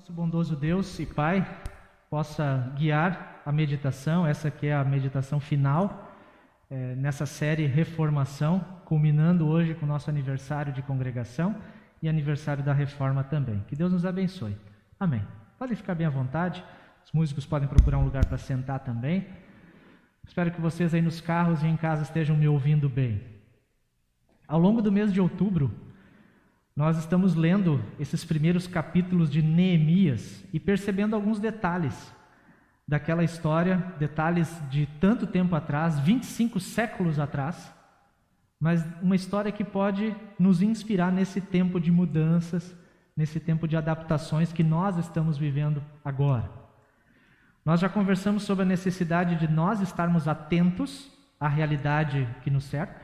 Nosso bondoso Deus e Pai possa guiar a meditação, essa que é a meditação final nessa série Reformação, culminando hoje com o nosso aniversário de congregação e aniversário da Reforma também. Que Deus nos abençoe. Amém. Podem ficar bem à vontade, os músicos podem procurar um lugar para sentar também. Espero que vocês aí nos carros e em casa estejam me ouvindo bem. Ao longo do mês de outubro, nós estamos lendo esses primeiros capítulos de Neemias e percebendo alguns detalhes daquela história, detalhes de tanto tempo atrás, 25 séculos atrás, mas uma história que pode nos inspirar nesse tempo de mudanças, nesse tempo de adaptações que nós estamos vivendo agora. Nós já conversamos sobre a necessidade de nós estarmos atentos à realidade que nos cerca,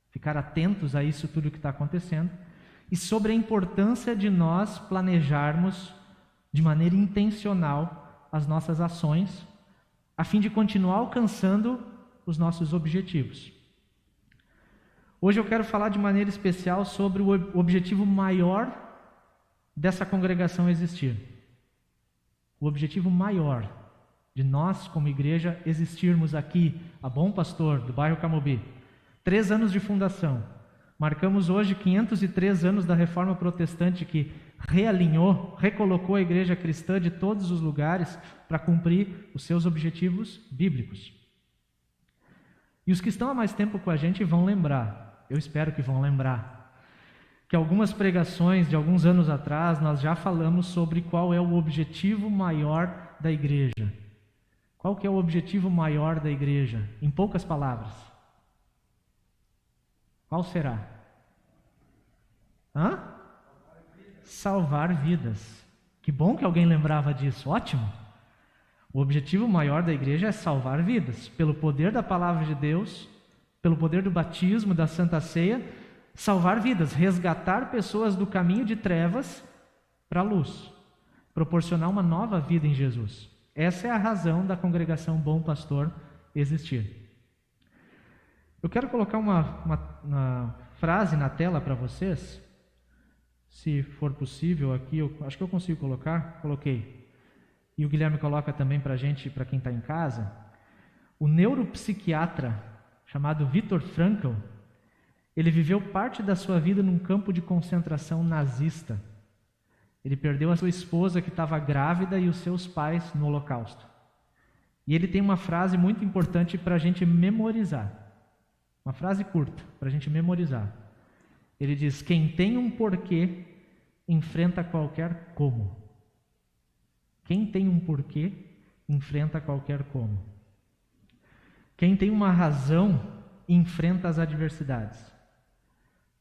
ficar atentos a isso tudo que está acontecendo, e sobre a importância de nós planejarmos de maneira intencional as nossas ações, a fim de continuar alcançando os nossos objetivos. Hoje eu quero falar de maneira especial sobre o objetivo maior dessa congregação existir. O objetivo maior de nós, como igreja, existirmos aqui, a Bom Pastor, do bairro Camobi. 3 anos de fundação. Marcamos hoje 503 anos da Reforma Protestante que realinhou, recolocou a igreja cristã de todos os lugares para cumprir os seus objetivos bíblicos. E os que estão há mais tempo com a gente vão lembrar, eu espero que vão lembrar, que algumas pregações de alguns anos atrás nós já falamos sobre qual é o objetivo maior da igreja. Qual que é o objetivo maior da igreja? Em poucas palavras. Qual será? Salvar vidas. Que bom que alguém lembrava disso, ótimo. O objetivo maior da igreja é salvar vidas, pelo poder da palavra de Deus, pelo poder do batismo, da Santa Ceia, salvar vidas, resgatar pessoas do caminho de trevas para a luz, proporcionar uma nova vida em Jesus. Essa é a razão da congregação Bom Pastor existir. Eu quero colocar uma frase na tela para vocês, se for possível aqui, acho que eu consigo colocar, coloquei. E o Guilherme coloca também para a gente, para quem está em casa. O neuropsiquiatra chamado Viktor Frankl, ele viveu parte da sua vida num campo de concentração nazista. Ele perdeu a sua esposa que estava grávida e os seus pais no Holocausto. E ele tem uma frase muito importante para a gente memorizar. Uma frase curta, para a gente memorizar. Ele diz: quem tem um porquê, enfrenta qualquer como. Quem tem um porquê, enfrenta qualquer como. Quem tem uma razão, enfrenta as adversidades.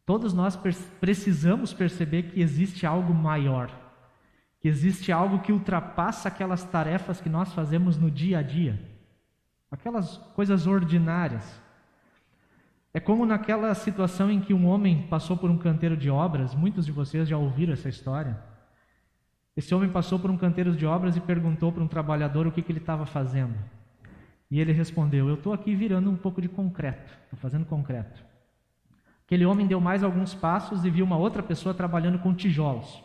Todos nós precisamos perceber que existe algo maior, que existe algo que ultrapassa aquelas tarefas que nós fazemos no dia a dia, aquelas coisas ordinárias. É como naquela situação em que um homem passou por um canteiro de obras, muitos de vocês já ouviram essa história. Esse homem passou por um canteiro de obras e perguntou para um trabalhador o que ele estava fazendo. E ele respondeu: eu estou aqui virando um pouco de concreto, estou fazendo concreto. Aquele homem deu mais alguns passos e viu uma outra pessoa trabalhando com tijolos.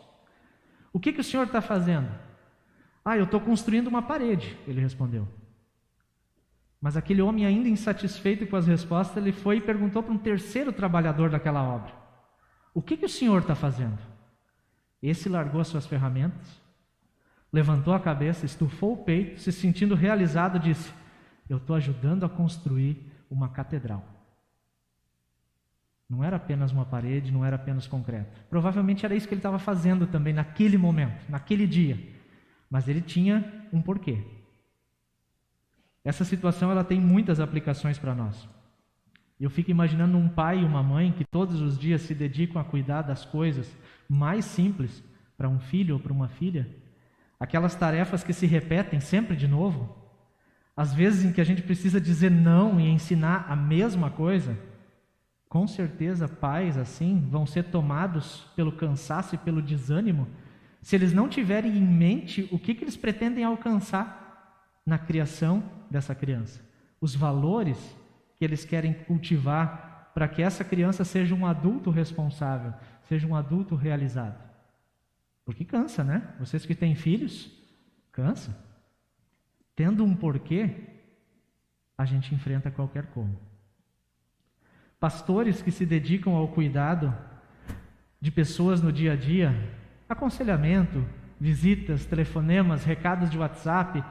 O que o senhor está fazendo? Eu estou construindo uma parede, ele respondeu. Mas aquele homem, ainda insatisfeito com as respostas, ele foi e perguntou para um terceiro trabalhador daquela obra: o que o senhor está fazendo? Esse largou as suas ferramentas, levantou a cabeça, estufou o peito, se sentindo realizado, disse: eu estou ajudando a construir uma catedral. Não era apenas uma parede, não era apenas concreto. Provavelmente era isso que ele estava fazendo também naquele momento, naquele dia. Mas ele tinha um porquê. Essa situação ela tem muitas aplicações para nós. Eu fico imaginando um pai e uma mãe que todos os dias se dedicam a cuidar das coisas mais simples para um filho ou para uma filha. Aquelas tarefas que se repetem sempre de novo. Às vezes em que a gente precisa dizer não e ensinar a mesma coisa. Com certeza pais assim vão ser tomados pelo cansaço e pelo desânimo se eles não tiverem em mente o que eles pretendem alcançar na criação dessa criança, os valores que eles querem cultivar para que essa criança seja um adulto responsável, seja um adulto realizado. Porque cansa, né? Vocês que têm filhos, cansa. Tendo um porquê, a gente enfrenta qualquer como. Pastores que se dedicam ao cuidado de pessoas no dia a dia, aconselhamento, visitas, telefonemas, recados de WhatsApp,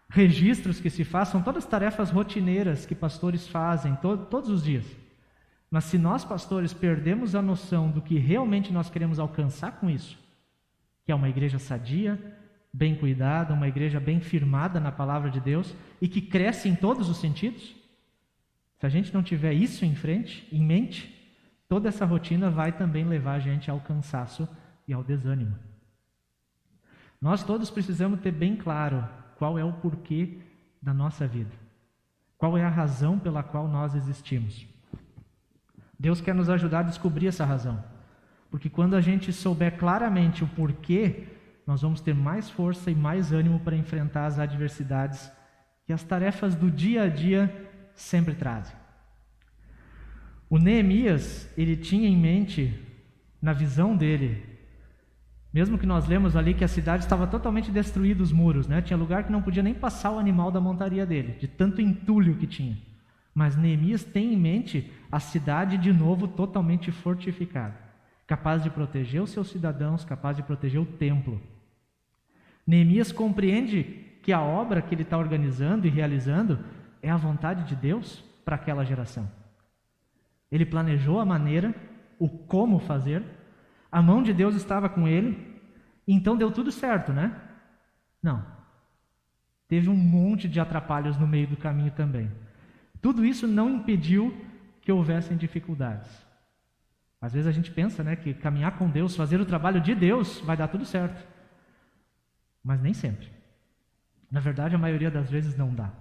registros que se façam, todas as tarefas rotineiras que pastores fazem todos os dias. Mas se nós, pastores, perdemos a noção do que realmente nós queremos alcançar com isso, que é uma igreja sadia, bem cuidada, uma igreja bem firmada na palavra de Deus e que cresce em todos os sentidos, se a gente não tiver isso em mente, toda essa rotina vai também levar a gente ao cansaço e ao desânimo. Nós todos precisamos ter bem claro qual é o porquê da nossa vida, qual é a razão pela qual nós existimos. Deus quer nos ajudar a descobrir essa razão, porque quando a gente souber claramente o porquê, nós vamos ter mais força e mais ânimo para enfrentar as adversidades que as tarefas do dia a dia sempre trazem. O Neemias, ele tinha em mente, na visão dele, mesmo que nós lemos ali que a cidade estava totalmente destruída, os muros, né? Tinha lugar que não podia nem passar o animal da montaria dele, de tanto entulho que tinha. Mas Neemias tem em mente a cidade de novo totalmente fortificada, capaz de proteger os seus cidadãos, capaz de proteger o templo. Neemias compreende que a obra que ele está organizando e realizando é a vontade de Deus para aquela geração. Ele planejou a maneira, o como fazer, a mão de Deus estava com ele, então deu tudo certo, né? Não. Teve um monte de atrapalhos no meio do caminho também. Tudo isso não impediu que houvessem dificuldades. Às vezes a gente pensa, né, que caminhar com Deus, fazer o trabalho de Deus, vai dar tudo certo. Mas nem sempre. Na verdade, a maioria das vezes não dá.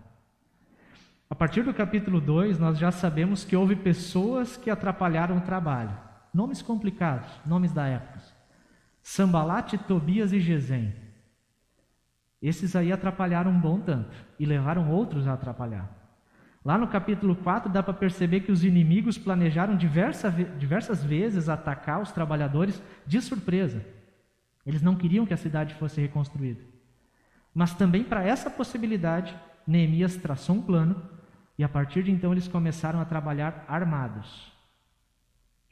A partir do capítulo 2, nós já sabemos que houve pessoas que atrapalharam o trabalho. Nomes complicados, nomes da época. Sambalate, Tobias e Gesem. Esses aí atrapalharam um bom tanto e levaram outros a atrapalhar. Lá no capítulo 4 dá para perceber que os inimigos planejaram diversas vezes atacar os trabalhadores de surpresa. Eles não queriam que a cidade fosse reconstruída. Mas também para essa possibilidade, Neemias traçou um plano e a partir de então eles começaram a trabalhar armados.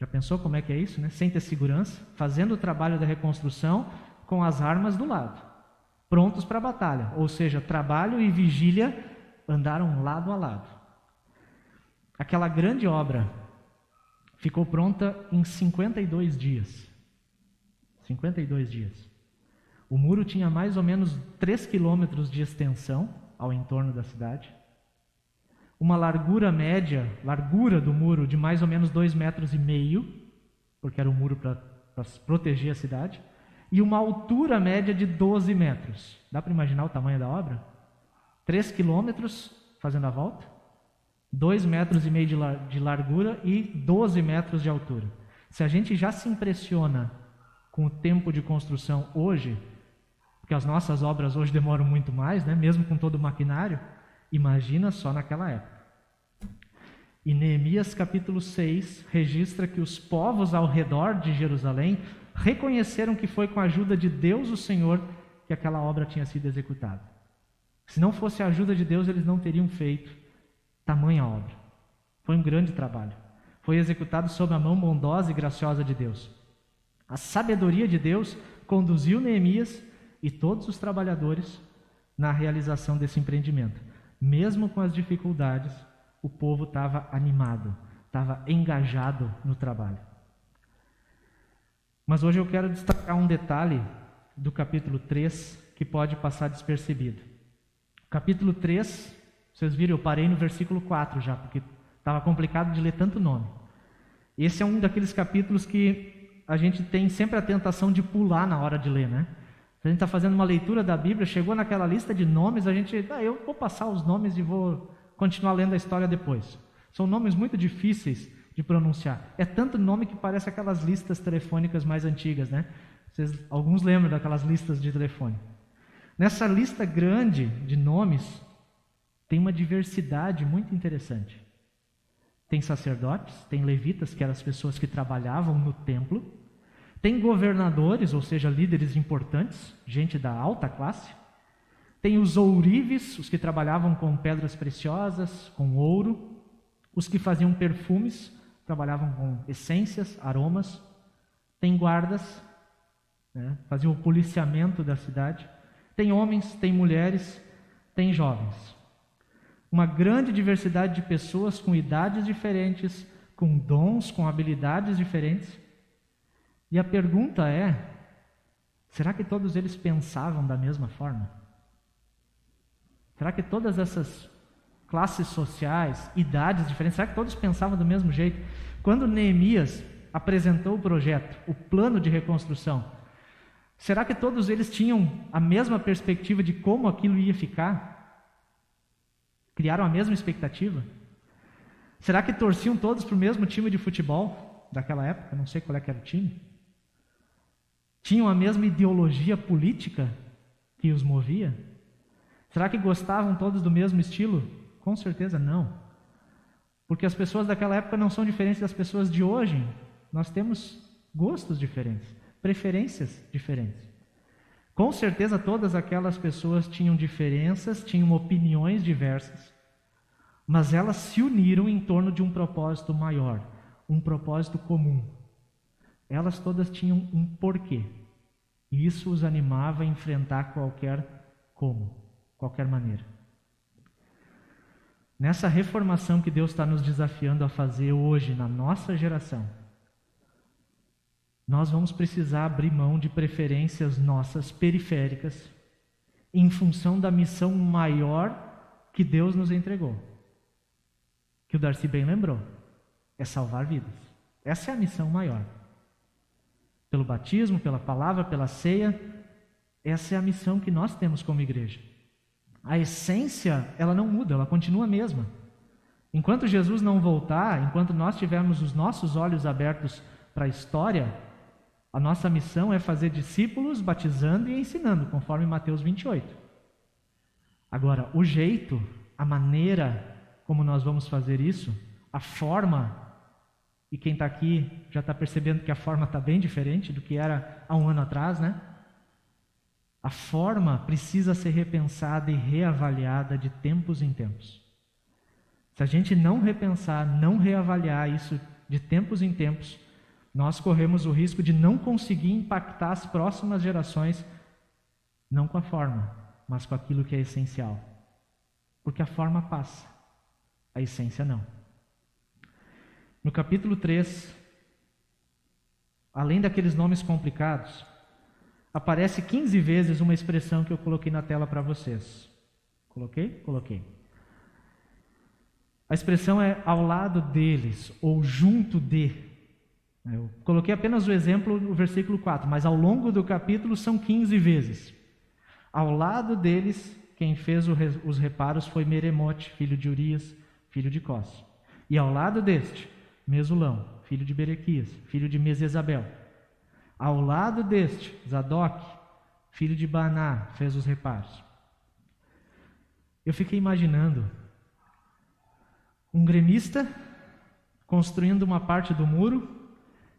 Já pensou como é que é isso, né? Sem ter segurança, fazendo o trabalho da reconstrução com as armas do lado, prontos para a batalha. Ou seja, trabalho e vigília andaram lado a lado. Aquela grande obra ficou pronta em 52 dias. 52 dias. O muro tinha mais ou menos 3 quilômetros de extensão ao entorno da cidade. Uma largura média, largura do muro de mais ou menos 2,5 metros, porque era um muro para proteger a cidade, e uma altura média de 12 metros. Dá para imaginar o tamanho da obra? 3 quilômetros fazendo a volta, 2,5 metros de largura e 12 metros de altura. Se a gente já se impressiona com o tempo de construção hoje, porque as nossas obras hoje demoram muito mais, né? Mesmo com todo o maquinário, imagina só naquela época. E Neemias capítulo 6 registra que os povos ao redor de Jerusalém reconheceram que foi com a ajuda de Deus o Senhor que aquela obra tinha sido executada. Se não fosse a ajuda de Deus, eles não teriam feito tamanha obra. Foi um grande trabalho. Foi executado sob a mão bondosa e graciosa de Deus. A sabedoria de Deus conduziu Neemias e todos os trabalhadores na realização desse empreendimento. Mesmo com as dificuldades, o povo estava animado, estava engajado no trabalho. Mas hoje eu quero destacar um detalhe do capítulo 3 que pode passar despercebido. Capítulo 3, vocês viram, eu parei no versículo 4 já, porque estava complicado de ler tanto nome. Esse é um daqueles capítulos que a gente tem sempre a tentação de pular na hora de ler, né? Se a gente está fazendo uma leitura da Bíblia, chegou naquela lista de nomes, a gente, eu vou passar os nomes e vou continuar lendo a história depois. São nomes muito difíceis de pronunciar. É tanto nome que parece aquelas listas telefônicas mais antigas, né? Alguns lembram daquelas listas de telefone. Nessa lista grande de nomes, tem uma diversidade muito interessante. Tem sacerdotes, tem levitas, que eram as pessoas que trabalhavam no templo, Tem governadores, ou seja, líderes importantes, gente da alta classe. Tem os ourives, os que trabalhavam com pedras preciosas, com ouro. Os que faziam perfumes, trabalhavam com essências, aromas. Tem guardas, faziam o policiamento da cidade. Tem homens, tem mulheres, tem jovens. Uma grande diversidade de pessoas com idades diferentes, com dons, com habilidades diferentes. E a pergunta é, será que todos eles pensavam da mesma forma? Será que todas essas classes sociais, idades diferentes, será que todos pensavam do mesmo jeito? Quando Neemias apresentou o projeto, o plano de reconstrução, será que todos eles tinham a mesma perspectiva de como aquilo ia ficar? Criaram a mesma expectativa? Será que torciam todos para o mesmo time de futebol daquela época? Não sei qual é que era o time. Tinham a mesma ideologia política que os movia? Será que gostavam todos do mesmo estilo? Com certeza não. Porque as pessoas daquela época não são diferentes das pessoas de hoje. Nós temos gostos diferentes, preferências diferentes. Com certeza todas aquelas pessoas tinham diferenças, tinham opiniões diversas, mas elas se uniram em torno de um propósito maior, um propósito comum. Elas todas tinham um porquê. E isso os animava a enfrentar qualquer maneira. Nessa reformação que Deus está nos desafiando a fazer hoje, na nossa geração, nós vamos precisar abrir mão de preferências nossas periféricas em função da missão maior que Deus nos entregou. Que o Darcy bem lembrou, é salvar vidas. Essa é a missão maior. Pelo batismo, pela palavra, pela ceia, essa é a missão que nós temos como igreja. A essência, ela não muda, ela continua a mesma. Enquanto Jesus não voltar, enquanto nós tivermos os nossos olhos abertos para a história, a nossa missão é fazer discípulos, batizando e ensinando, conforme Mateus 28. Agora, o jeito, a maneira como nós vamos fazer isso, a forma, e quem está aqui já está percebendo que a forma está bem diferente do que era há um ano atrás, né? A forma precisa ser repensada e reavaliada de tempos em tempos. Se a gente não repensar, não reavaliar isso de tempos em tempos, nós corremos o risco de não conseguir impactar as próximas gerações, não com a forma, mas com aquilo que é essencial. Porque a forma passa, a essência não. No capítulo 3, além daqueles nomes complicados, aparece 15 vezes uma expressão que eu coloquei na tela para vocês. Coloquei? Coloquei. A expressão é ao lado deles, ou junto de. Eu coloquei apenas o exemplo no versículo 4, mas ao longo do capítulo são 15 vezes. Ao lado deles, quem fez os reparos foi Meremote, filho de Urias, filho de Cós. E ao lado deste, Mesulão, filho de Berequias, filho de Mesesabel. Ao lado deste, Zadok, filho de Baná, fez os reparos. Eu fiquei imaginando um gremista construindo uma parte do muro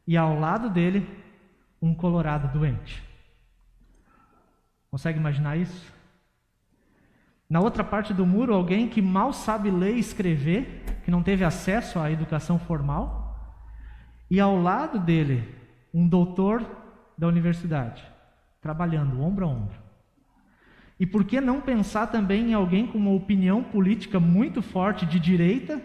e ao lado dele um colorado doente. Consegue imaginar isso? Na outra parte do muro, alguém que mal sabe ler e escrever, que não teve acesso à educação formal, e ao lado dele um doutor da universidade, trabalhando ombro a ombro. E por que não pensar também em alguém com uma opinião política muito forte de direita,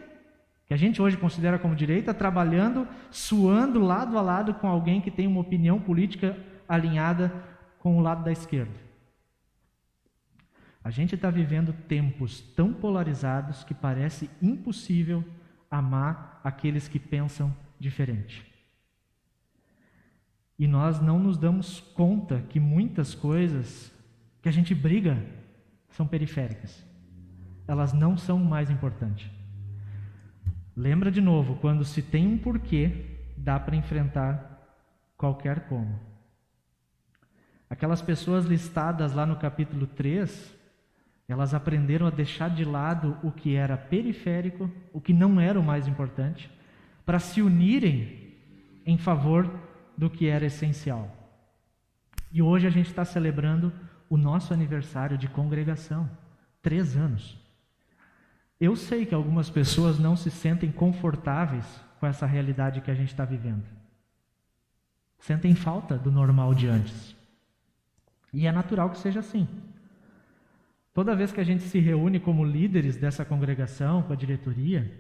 que a gente hoje considera como direita, trabalhando, suando lado a lado com alguém que tem uma opinião política alinhada com o lado da esquerda? A gente está vivendo tempos tão polarizados que parece impossível amar aqueles que pensam diferente. E nós não nos damos conta que muitas coisas que a gente briga são periféricas. Elas não são o mais importante. Lembra de novo, quando se tem um porquê, dá para enfrentar qualquer como. Aquelas pessoas listadas lá no capítulo 3, elas aprenderam a deixar de lado o que era periférico, o que não era o mais importante, para se unirem em favor do que era essencial. E hoje a gente está celebrando o nosso aniversário de congregação, 3 anos. Eu sei que algumas pessoas não se sentem confortáveis com essa realidade que a gente está vivendo. Sentem falta do normal de antes. E é natural que seja assim. Toda vez que a gente se reúne como líderes dessa congregação, com a diretoria,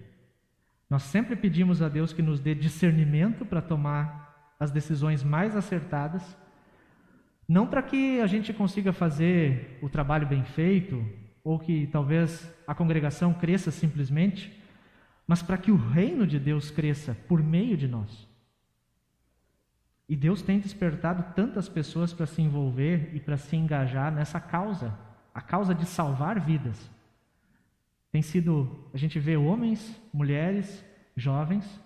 nós sempre pedimos a Deus que nos dê discernimento para tomar as decisões mais acertadas, não para que a gente consiga fazer o trabalho bem feito, ou que talvez a congregação cresça simplesmente, mas para que o reino de Deus cresça por meio de nós. E Deus tem despertado tantas pessoas para se envolver e para se engajar nessa causa, a causa de salvar vidas. A gente vê homens, mulheres, jovens,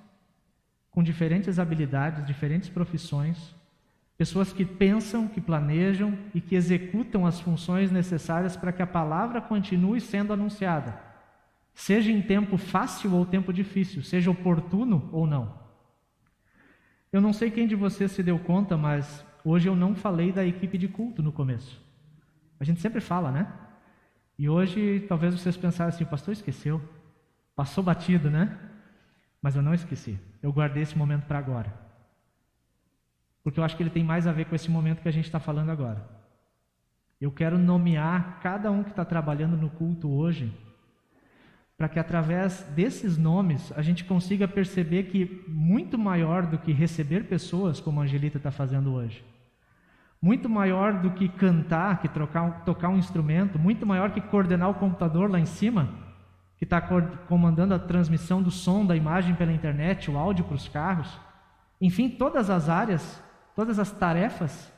com diferentes habilidades, diferentes profissões, pessoas que pensam, que planejam e que executam as funções necessárias para que a palavra continue sendo anunciada, seja em tempo fácil ou tempo difícil, seja oportuno ou não. Eu não sei quem de vocês se deu conta, mas hoje eu não falei da equipe de culto no começo. A gente sempre fala, né? E hoje talvez vocês pensaram assim, o pastor esqueceu, passou batido, né? Mas eu não esqueci, eu guardei esse momento para agora. Porque eu acho que ele tem mais a ver com esse momento que a gente está falando agora. Eu quero nomear cada um que está trabalhando no culto hoje, para que através desses nomes a gente consiga perceber que muito maior do que receber pessoas, como a Angelita está fazendo hoje, muito maior do que cantar, que tocar um instrumento, muito maior que coordenar o computador lá em cima, que está comandando a transmissão do som, da imagem pela internet, o áudio para os carros, enfim, todas as áreas, todas as tarefas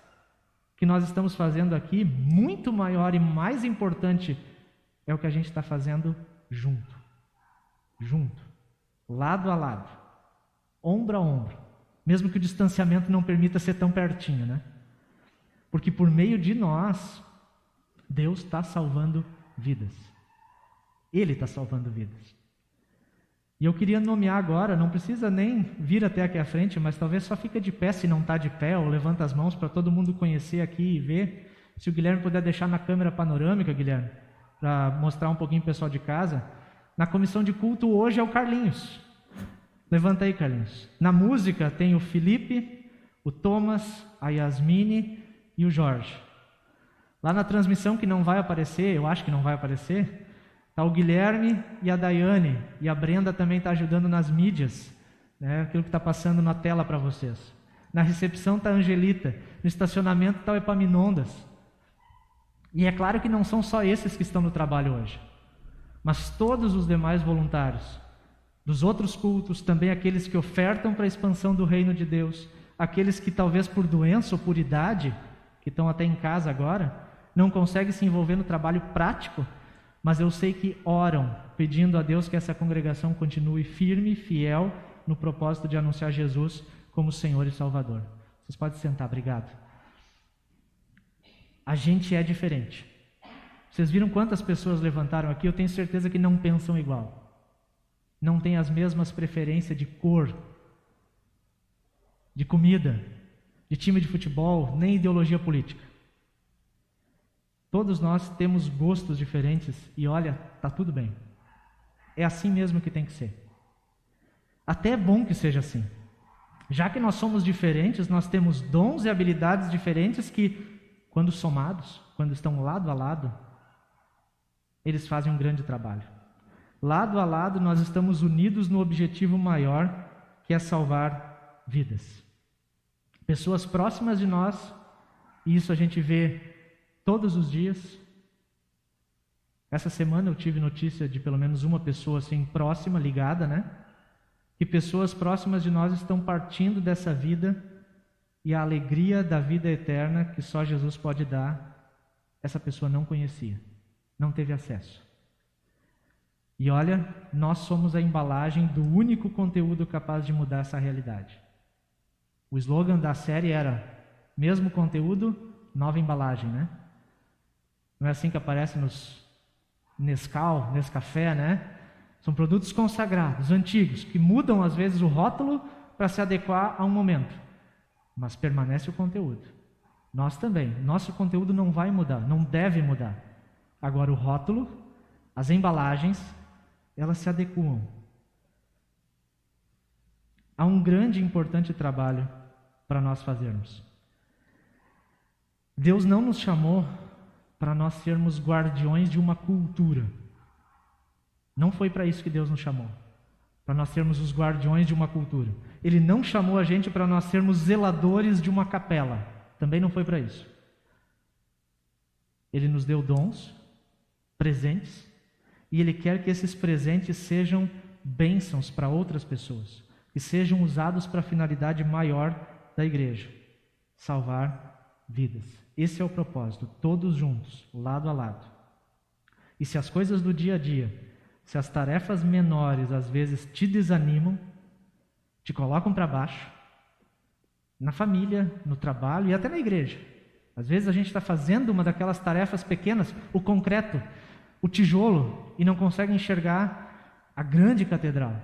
que nós estamos fazendo aqui, muito maior e mais importante é o que a gente está fazendo junto, lado a lado, ombro a ombro, mesmo que o distanciamento não permita ser tão pertinho, né? Porque por meio de nós, Deus está salvando vidas. Ele está salvando vidas. E eu queria nomear agora, não precisa nem vir até aqui à frente, mas talvez só fica de pé se não está de pé, ou levanta as mãos para todo mundo conhecer aqui e ver. Se o Guilherme puder deixar na câmera panorâmica, Guilherme, para mostrar um pouquinho o pessoal de casa. Na comissão de culto hoje é o Carlinhos. Levanta aí, Carlinhos. Na música tem o Felipe, o Thomas, a Yasmine e o Jorge. Lá na transmissão que não vai aparecer, eu acho que não vai aparecer, está o Guilherme e a Daiane, e a Brenda também está ajudando nas mídias, né, aquilo que está passando na tela para vocês. Na recepção está a Angelita, no estacionamento está o Epaminondas. E é claro que não são só esses que estão no trabalho hoje, mas todos os demais voluntários, dos outros cultos, também aqueles que ofertam para a expansão do reino de Deus, aqueles que talvez por doença ou por idade, que estão até em casa agora, não conseguem se envolver no trabalho prático, mas eu sei que oram, pedindo a Deus que essa congregação continue firme e fiel no propósito de anunciar Jesus como Senhor e Salvador. Vocês podem sentar, obrigado. A gente é diferente. Vocês viram quantas pessoas levantaram aqui? Eu tenho certeza que não pensam igual. Não têm as mesmas preferências de cor, de comida, de time de futebol, nem ideologia política. Todos nós temos gostos diferentes e olha, está tudo bem. É assim mesmo que tem que ser. Até é bom que seja assim. Já que nós somos diferentes, nós temos dons e habilidades diferentes que, quando somados, quando estão lado a lado, eles fazem um grande trabalho. Lado a lado, nós estamos unidos no objetivo maior, que é salvar vidas. Pessoas próximas de nós, e isso a gente vê todos os dias. Essa semana eu tive notícia de pelo menos uma pessoa assim próxima, ligada, né? Que pessoas próximas de nós estão partindo dessa vida e a alegria da vida eterna que só Jesus pode dar, essa pessoa não conhecia, não teve acesso. E olha, nós somos a embalagem do único conteúdo capaz de mudar essa realidade. O slogan da série era, mesmo conteúdo, nova embalagem, né? Não é assim que aparece nos Nescau, Nescafé, né? São produtos consagrados, antigos, que mudam às vezes o rótulo para se adequar a um momento. mas permanece o conteúdo. Nós também. Nosso conteúdo não vai mudar, não deve mudar. Agora o rótulo, as embalagens, elas se adequam. Há um grande e importante trabalho para nós fazermos. Deus não nos chamou para nós sermos guardiões de uma cultura. Não foi para isso que Deus nos chamou, para nós sermos os guardiões de uma cultura. Ele não chamou a gente para nós sermos zeladores de uma capela. Também não foi para isso. Ele nos deu dons, presentes, e Ele quer que esses presentes sejam bênçãos para outras pessoas, que sejam usados para a finalidade maior da igreja, salvar vidas. Esse é o propósito, todos juntos, lado a lado. E se as coisas do dia a dia, se as tarefas menores às vezes te desanimam, te colocam para baixo, na família, no trabalho e até na igreja. Às vezes a gente está fazendo uma daquelas tarefas pequenas, o concreto, o tijolo, e não consegue enxergar a grande catedral.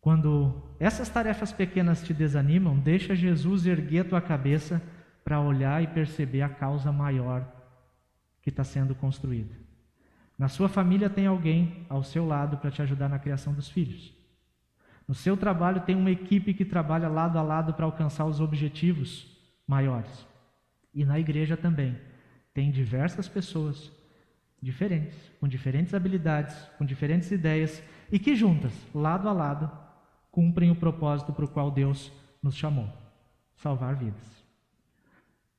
Quando essas tarefas pequenas te desanimam, deixa Jesus erguer a tua cabeça para olhar e perceber a causa maior que está sendo construída. Na sua família tem alguém ao seu lado para te ajudar na criação dos filhos. No seu trabalho tem uma equipe que trabalha lado a lado para alcançar os objetivos maiores. E na igreja também tem diversas pessoas diferentes, com diferentes habilidades, com diferentes ideias, e que juntas, lado a lado, cumprem o propósito para o qual Deus nos chamou: salvar vidas.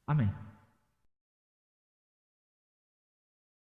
Amém.